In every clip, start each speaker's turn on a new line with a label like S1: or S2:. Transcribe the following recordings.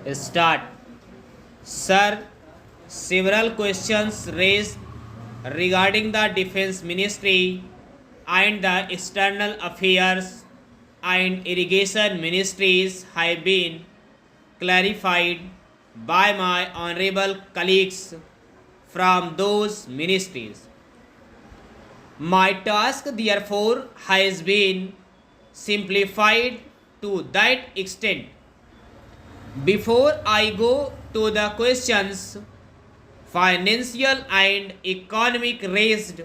S1: Start. Sir, several questions raised regarding the Defense Ministry and the External Affairs and Irrigation Ministries have been clarified by my honorable colleagues from those ministries. My task, therefore, has been simplified to that extent. Before I go to the questions, financial and economic raised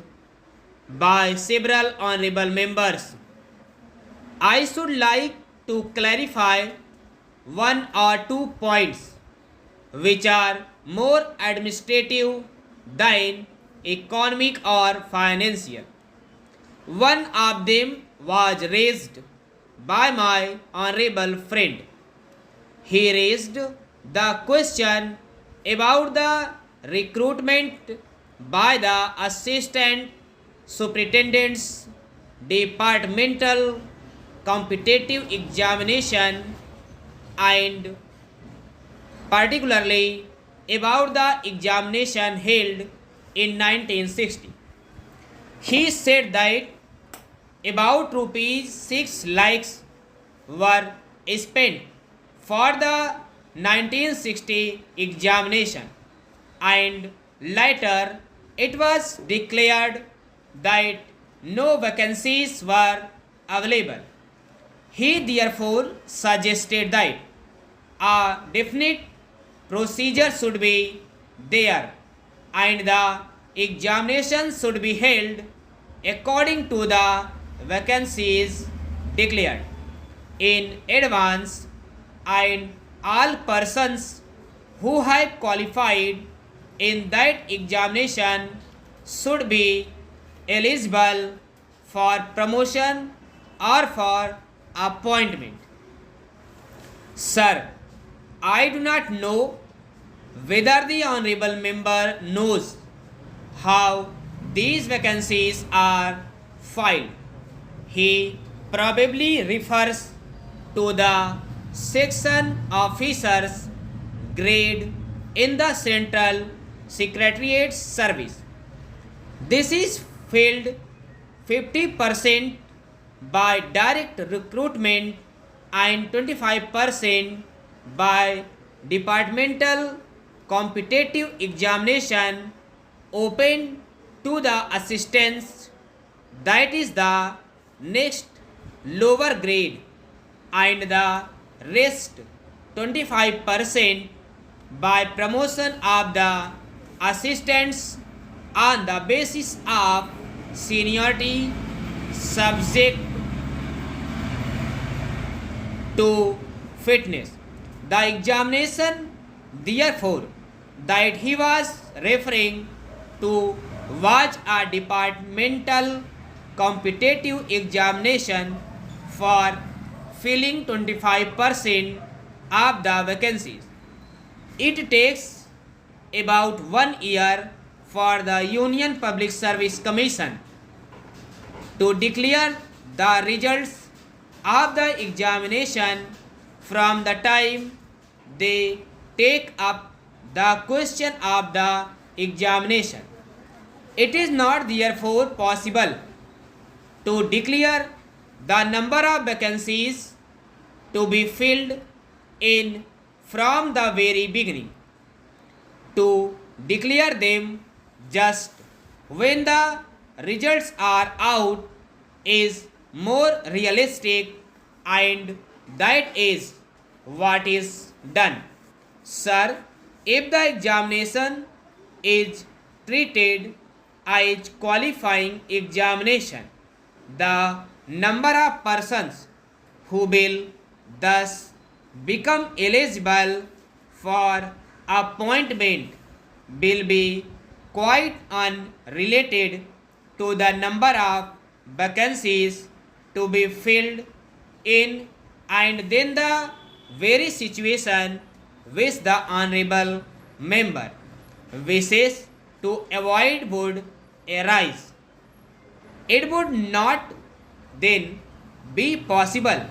S1: by several honorable members, I should like to clarify one or two points which are more administrative than economic or financial. One of them was raised by my honorable friend. He raised the question about the recruitment by the assistant superintendent's departmental competitive examination and particularly about the examination held in 1960. He said that about rupees 6 lakhs were spent for the 1960 examination and later it was declared that no vacancies were available. He therefore suggested that a definite procedure should be there and the examination should be held according to the vacancies declared in advance, and all persons who have qualified in that examination should be eligible for promotion or for appointment. Sir, I do not know whether the honorable member knows how these vacancies are filed. He probably refers to the section officers grade in the Central Secretariat Service. This is filled 50% by direct recruitment and 25% by departmental competitive examination open to the assistants, that is the next lower grade, and the rest 25% by promotion of the assistants on the basis of seniority subject to fitness. The examination, therefore, that he was referring to was a departmental competitive examination for filling 25% of the vacancies. It takes about 1 year for the Union Public Service Commission to declare the results of the examination from the time they take up the question of the examination. It is not therefore possible to declare the number of vacancies to be filled in from the very beginning. To declare them just when the results are out is more realistic, and that is what is done. Sir, if the examination is treated as qualifying examination, the number of persons who will thus become eligible for appointment will be quite unrelated to the number of vacancies to be filled in, and then the very situation which the honorable member wishes to avoid would arise. It would not then be possible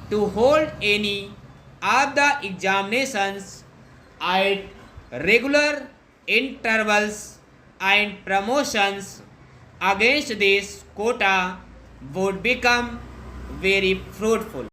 S1: to hold any of the examinations at regular intervals and promotions against this quota would become very fruitful.